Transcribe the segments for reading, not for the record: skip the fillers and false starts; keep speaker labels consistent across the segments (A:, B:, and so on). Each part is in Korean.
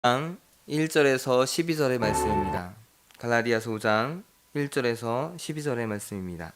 A: 5장 1절에서 12절의 말씀입니다. 갈라디아서 5장 1절에서 12절의 말씀입니다.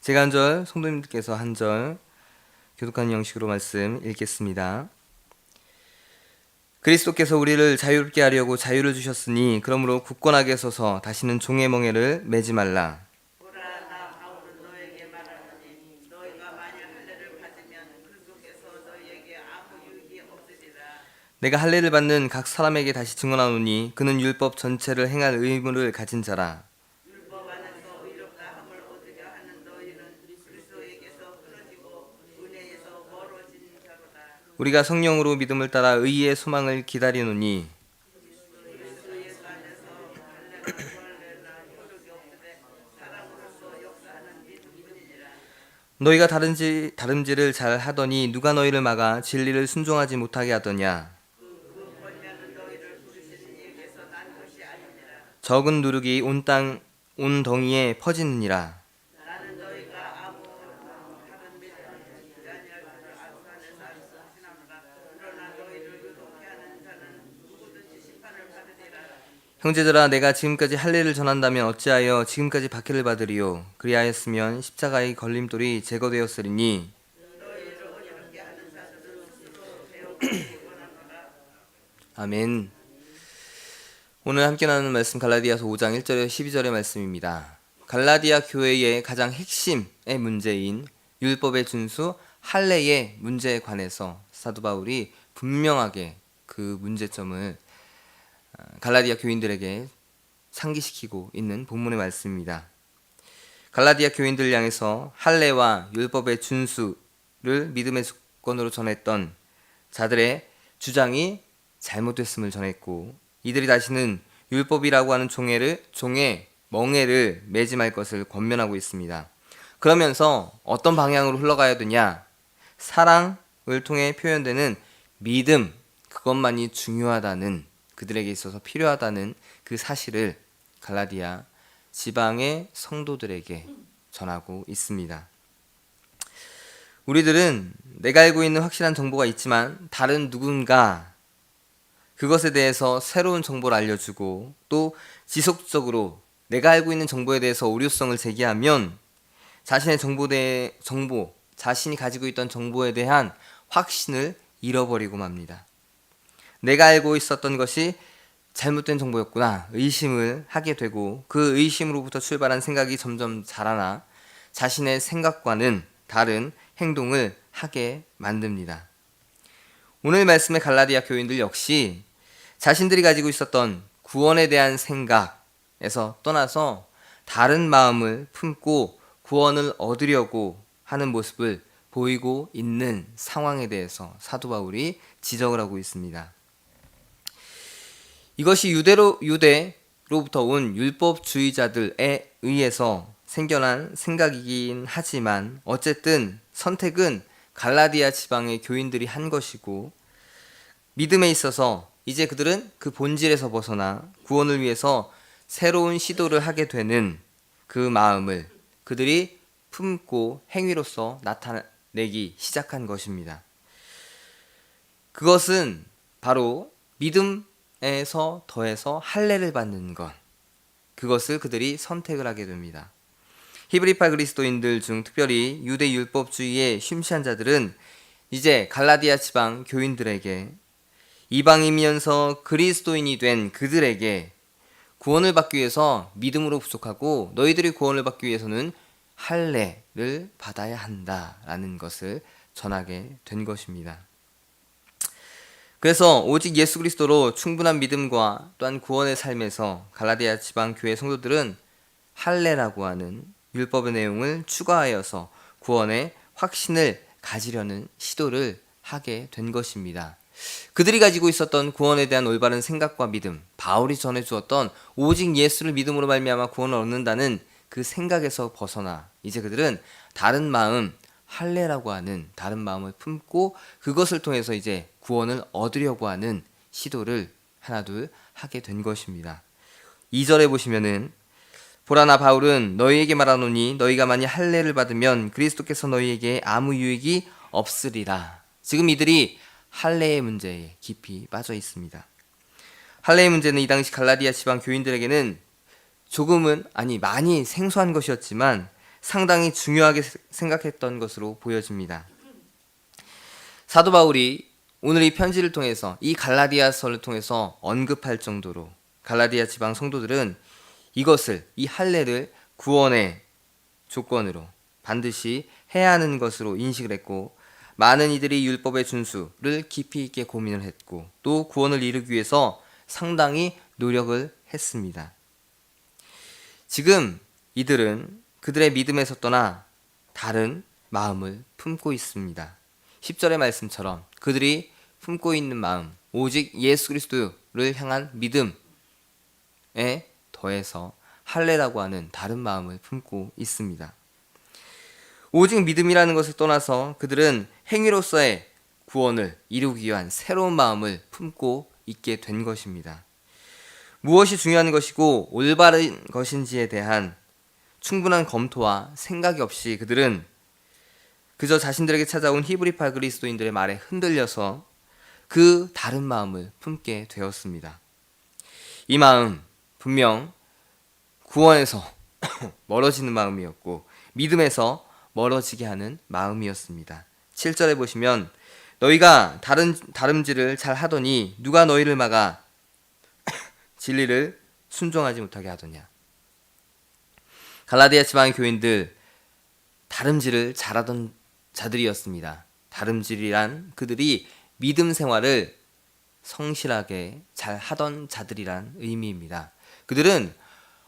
A: 제가 한 절, 성도님들께서 한 절 교독하는 형식으로 말씀 읽겠습니다. 그리스도께서 우리를 자유롭게 하려고 자유를 주셨으니 그러므로 굳건하게 서서 다시는 종의 멍에를 매지 말라. 내가 할례를 받는 각 사람에게 다시 증언하노니 그는 율법 전체를 행할 의무를 가진 자라. 우리가 성령으로 믿음을 따라 의의 소망을 기다리노니 너희가 다름질을 잘 하더니 누가 너희를 막아 진리를 순종하지 못하게 하더냐. 적은 누룩이 온 덩이에 퍼지느니라. 형제들아, 내가 지금까지 할례를 전한다면 어찌하여 지금까지 박해를 받으리요. 그리하였으면 십자가의 걸림돌이 제거되었으리니. 아멘. 오늘 함께 나누는 말씀 갈라디아서 5장 1절에 12절의 말씀입니다. 갈라디아 교회의 가장 핵심의 문제인 율법의 준수, 할례의 문제에 관해서 사도 바울이 분명하게 그 문제점을 갈라디아 교인들에게 상기시키고 있는 본문의 말씀입니다. 갈라디아 교인들을 향해서 할례와 율법의 준수를 믿음의 조건으로 전했던 자들의 주장이 잘못됐음을 전했고, 이들이 다시는 율법이라고 하는 종의 멍에를 매지 말 것을 권면하고 있습니다. 그러면서 어떤 방향으로 흘러가야 되냐? 사랑을 통해 표현되는 믿음, 그것만이 중요하다는, 그들에게 있어서 필요하다는 그 사실을 갈라디아 지방의 성도들에게 전하고 있습니다. 우리들은 내가 알고 있는 확실한 정보가 있지만 다른 누군가 그것에 대해서 새로운 정보를 알려주고 또 지속적으로 내가 알고 있는 정보에 대해서 오류성을 제기하면 자신의 자신이 가지고 있던 정보에 대한 확신을 잃어버리고 맙니다. 내가 알고 있었던 것이 잘못된 정보였구나 의심을 하게 되고, 그 의심으로부터 출발한 생각이 점점 자라나 자신의 생각과는 다른 행동을 하게 만듭니다. 오늘 말씀의 갈라디아 교인들 역시 자신들이 가지고 있었던 구원에 대한 생각에서 떠나서 다른 마음을 품고 구원을 얻으려고 하는 모습을 보이고 있는 상황에 대해서 사도 바울이 지적을 하고 있습니다. 이것이 유대로부터 온 율법주의자들에 의해서 생겨난 생각이긴 하지만 어쨌든 선택은 갈라디아 지방의 교인들이 한 것이고, 믿음에 있어서 이제 그들은 그 본질에서 벗어나 구원을 위해서 새로운 시도를 하게 되는 그 마음을 그들이 품고 행위로서 나타내기 시작한 것입니다. 그것은 바로 믿음에서 더해서 할례를 받는 것, 그것을 그들이 선택을 하게 됩니다. 히브리파 그리스도인들 중 특별히 유대 율법주의에 심취한 자들은 이제 갈라디아 지방 교인들에게, 이방이면서 그리스도인이 된 그들에게 구원을 받기 위해서 믿음으로 부족하고 너희들이 구원을 받기 위해서는 할례를 받아야 한다라는 것을 전하게 된 것입니다. 그래서 오직 예수 그리스도로 충분한 믿음과 또한 구원의 삶에서 갈라디아 지방 교회 성도들은 할례라고 하는 율법의 내용을 추가하여서 구원의 확신을 가지려는 시도를 하게 된 것입니다. 그들이 가지고 있었던 구원에 대한 올바른 생각과 믿음, 바울이 전해주었던 오직 예수를 믿음으로 말미암아 구원을 얻는다는 그 생각에서 벗어나 이제 그들은 다른 마음, 할례라고 하는 다른 마음을 품고 그것을 통해서 이제 구원을 얻으려고 하는 시도를 하나둘 하게 된 것입니다. 2절에 보시면은 보라, 나 바울은 너희에게 말하노니 너희가 만일 할례를 받으면 그리스도께서 너희에게 아무 유익이 없으리라. 지금 이들이 할례의 문제에 깊이 빠져 있습니다. 할례의 문제는 이 당시 갈라디아 지방 교인들에게는 많이 생소한 것이었지만 상당히 중요하게 생각했던 것으로 보여집니다. 사도 바울이 오늘 이 편지를 통해서, 이 갈라디아서를 통해서 언급할 정도로 갈라디아 지방 성도들은 이 할례를 구원의 조건으로 반드시 해야 하는 것으로 인식을 했고, 많은 이들이 율법의 준수를 깊이 있게 고민을 했고, 또 구원을 이루기 위해서 상당히 노력을 했습니다. 지금 이들은 그들의 믿음에서 떠나 다른 마음을 품고 있습니다. 10절의 말씀처럼 그들이 품고 있는 마음, 오직 예수 그리스도를 향한 믿음에 더해서 할례라고 하는 다른 마음을 품고 있습니다. 오직 믿음이라는 것을 떠나서 그들은 행위로서의 구원을 이루기 위한 새로운 마음을 품고 있게 된 것입니다. 무엇이 중요한 것이고 올바른 것인지에 대한 충분한 검토와 생각이 없이 그들은 그저 자신들에게 찾아온 히브리파 그리스도인들의 말에 흔들려서 그 다른 마음을 품게 되었습니다. 이 마음, 분명 구원에서 멀어지는 마음이었고 믿음에서 멀어지게 하는 마음이었습니다. 7절에 보시면 너희가 다름질을 잘 하더니 누가 너희를 막아 진리를 순종하지 못하게 하더냐. 갈라디아 지방의 교인들 다름질을 잘하던 자들이었습니다. 다름질이란 그들이 믿음 생활을 성실하게 잘 하던 자들이란 의미입니다. 그들은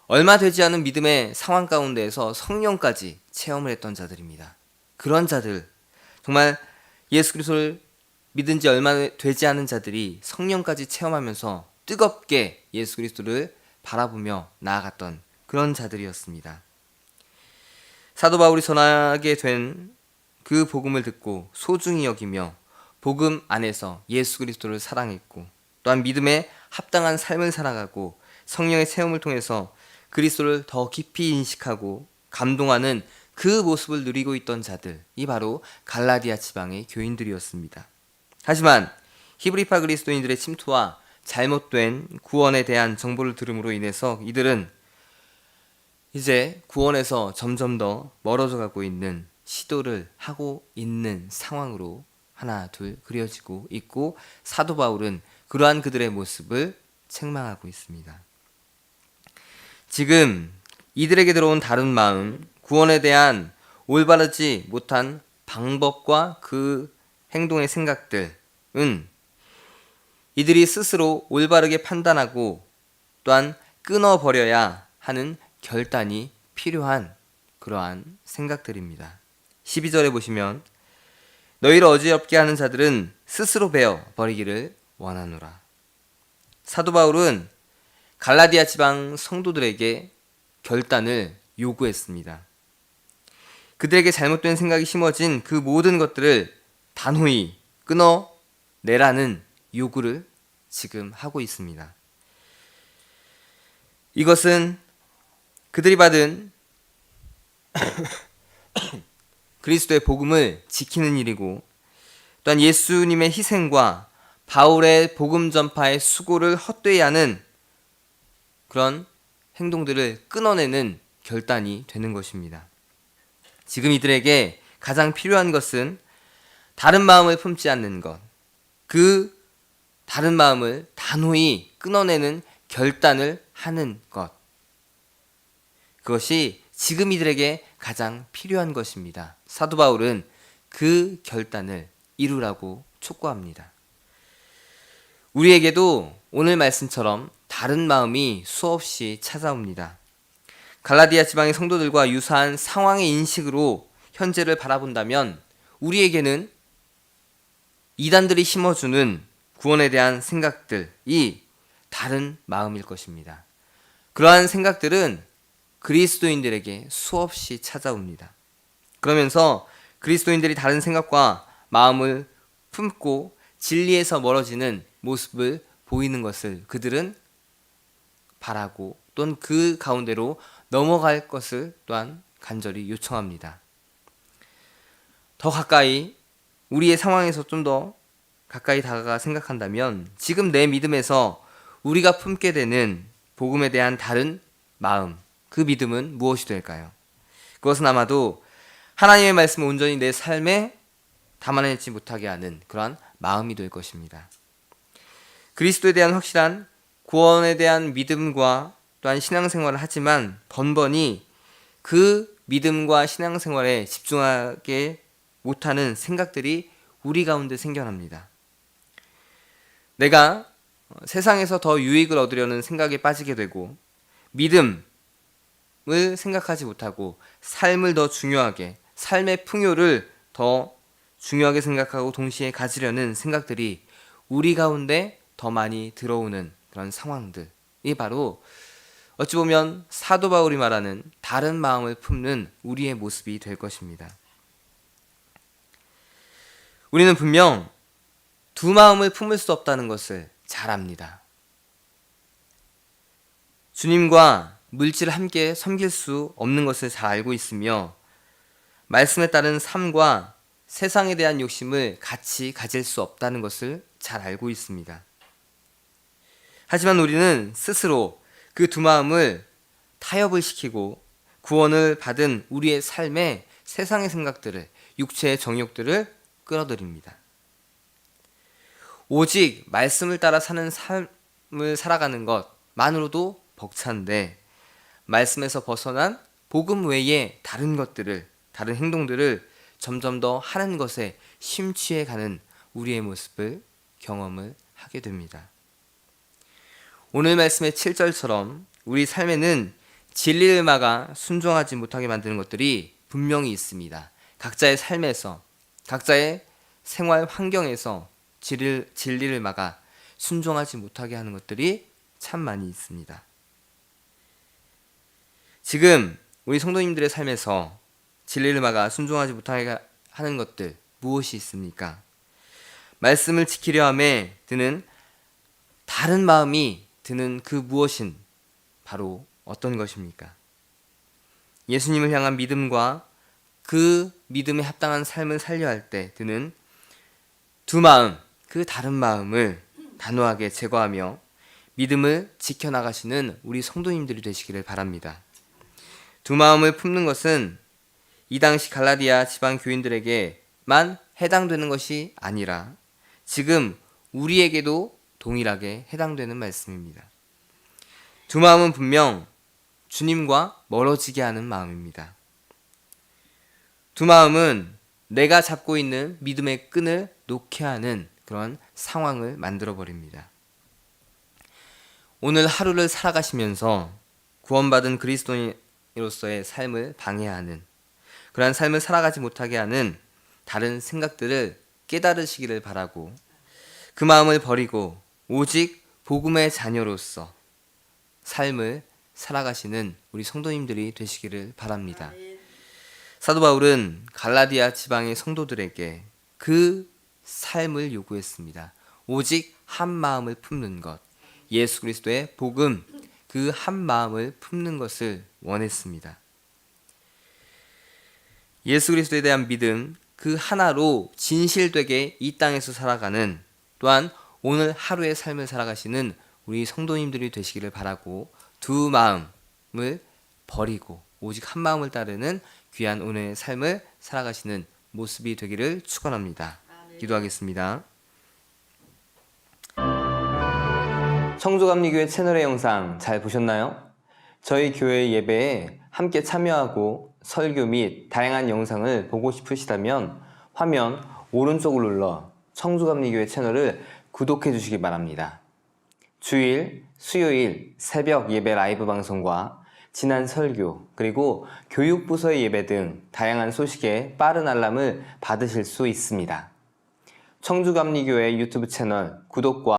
A: 얼마 되지 않은 믿음의 상황 가운데에서 성령까지 체험을 했던 자들입니다. 그런 자들, 정말 예수 그리스도를 믿은 지 얼마 되지 않은 자들이 성령까지 체험하면서 뜨겁게 예수 그리스도를 바라보며 나아갔던 그런 자들이었습니다. 사도 바울이 전하게 된 그 복음을 듣고 소중히 여기며 복음 안에서 예수 그리스도를 사랑했고 또한 믿음에 합당한 삶을 살아가고 성령의 체험을 통해서 그리스도를 더 깊이 인식하고 감동하는 그 모습을 누리고 있던 자들이 바로 갈라디아 지방의 교인들이었습니다. 하지만 히브리파 그리스도인들의 침투와 잘못된 구원에 대한 정보를 들음으로 인해서 이들은 이제 구원에서 점점 더 멀어져 가고 있는 시도를 하고 있는 상황으로 하나 둘 그려지고 있고, 사도 바울은 그러한 그들의 모습을 책망하고 있습니다. 지금 이들에게 들어온 다른 마음, 구원에 대한 올바르지 못한 방법과 그 행동의 생각들은 이들이 스스로 올바르게 판단하고 또한 끊어버려야 하는 결단이 필요한 그러한 생각들입니다. 12절에 보시면 너희를 어지럽게 하는 자들은 스스로 베어 버리기를 원하노라. 사도 바울은 갈라디아 지방 성도들에게 결단을 요구했습니다. 그들에게 잘못된 생각이 심어진 그 모든 것들을 단호히 끊어내라는 요구를 지금 하고 있습니다. 이것은 그들이 받은 그리스도의 복음을 지키는 일이고 또한 예수님의 희생과 바울의 복음 전파의 수고를 헛되이 하는 그런 행동들을 끊어내는 결단이 되는 것입니다. 지금 이들에게 가장 필요한 것은 다른 마음을 품지 않는 것, 그 다른 마음을 단호히 끊어내는 결단을 하는 것, 그것이 지금 이들에게 가장 필요한 것입니다. 사도 바울은 그 결단을 이루라고 촉구합니다. 우리에게도 오늘 말씀처럼 다른 마음이 수없이 찾아옵니다. 갈라디아 지방의 성도들과 유사한 상황의 인식으로 현재를 바라본다면 우리에게는 이단들이 심어주는 구원에 대한 생각들이 다른 마음일 것입니다. 그러한 생각들은 그리스도인들에게 수없이 찾아옵니다. 그러면서 그리스도인들이 다른 생각과 마음을 품고 진리에서 멀어지는 모습을 보이는 것을 그들은 바라고 또는 그 가운데로 넘어갈 것을 또한 간절히 요청합니다. 더 가까이 우리의 상황에서 좀 더 가까이 다가가 생각한다면 지금 내 믿음에서 우리가 품게 되는 복음에 대한 다른 마음, 그 믿음은 무엇이 될까요? 그것은 아마도 하나님의 말씀을 온전히 내 삶에 담아내지 못하게 하는 그러한 마음이 될 것입니다. 그리스도에 대한 확실한 구원에 대한 믿음과 또한 신앙생활을 하지만 번번이 그 믿음과 신앙생활에 집중하게 못하는 생각들이 우리 가운데 생겨납니다. 내가 세상에서 더 유익을 얻으려는 생각에 빠지게 되고 믿음을 생각하지 못하고 삶을 더 중요하게, 삶의 풍요를 더 중요하게 생각하고 동시에 가지려는 생각들이 우리 가운데 더 많이 들어오는 그런 상황들이 바로 어찌 보면 사도 바울이 말하는 다른 마음을 품는 우리의 모습이 될 것입니다. 우리는 분명 두 마음을 품을 수 없다는 것을 잘 압니다. 주님과 물질을 함께 섬길 수 없는 것을 잘 알고 있으며 말씀에 따른 삶과 세상에 대한 욕심을 같이 가질 수 없다는 것을 잘 알고 있습니다. 하지만 우리는 스스로 그 두 마음을 타협을 시키고 구원을 받은 우리의 삶에 세상의 생각들을, 육체의 정욕들을 끌어들입니다. 오직 말씀을 따라 사는 삶을 살아가는 것만으로도 벅찬데 말씀에서 벗어난 복음 외에 다른 것들을, 다른 행동들을 점점 더 하는 것에 심취해 가는 우리의 모습을 경험을 하게 됩니다. 오늘 말씀의 7절처럼 우리 삶에는 진리를 막아 순종하지 못하게 만드는 것들이 분명히 있습니다. 각자의 삶에서, 각자의 생활 환경에서 진리를 막아 순종하지 못하게 하는 것들이 참 많이 있습니다. 지금 우리 성도님들의 삶에서 진리를 막아 순종하지 못하게 하는 것들 무엇이 있습니까? 말씀을 지키려 함에 드는 다른 마음이 드는 그 무엇인 바로 어떤 것입니까? 예수님을 향한 믿음과 그 믿음에 합당한 삶을 살려 할 때 드는 두 마음, 그 다른 마음을 단호하게 제거하며 믿음을 지켜나가시는 우리 성도님들이 되시기를 바랍니다. 두 마음을 품는 것은 이 당시 갈라디아 지방 교인들에게만 해당되는 것이 아니라 지금 우리에게도 동일하게 해당되는 말씀입니다. 두 마음은 분명 주님과 멀어지게 하는 마음입니다. 두 마음은 내가 잡고 있는 믿음의 끈을 놓게 하는 그런 상황을 만들어 버립니다. 오늘 하루를 살아가시면서 구원받은 그리스도인으로서의 삶을 방해하는, 그러한 삶을 살아가지 못하게 하는 다른 생각들을 깨달으시기를 바라고 그 마음을 버리고 오직 복음의 자녀로서 삶을 살아가시는 우리 성도님들이 되시기를 바랍니다. 사도 바울은 갈라디아 지방의 성도들에게 그 삶을 요구했습니다. 오직 한 마음을 품는 것, 예수 그리스도의 복음, 그 한 마음을 품는 것을 원했습니다. 예수 그리스도에 대한 믿음, 그 하나로 진실되게 이 땅에서 살아가는, 또한 오늘 하루의 삶을 살아가시는 우리 성도님들이 되시기를 바라고 두 마음을 버리고 오직 한 마음을 따르는 귀한 오늘의 삶을 살아가시는 모습이 되기를 축원합니다. 기도하겠습니다. 청주감리교회 채널의 영상 잘 보셨나요? 저희 교회 예배에 함께 참여하고 설교 및 다양한 영상을 보고 싶으시다면 화면 오른쪽을 눌러 청주감리교회 채널을 구독해 주시기 바랍니다. 주일, 수요일 새벽 예배 라이브 방송과 지난 설교, 그리고 교육부서의 예배 등 다양한 소식에 빠른 알람을 받으실 수 있습니다. 청주감리교회 유튜브 채널 구독과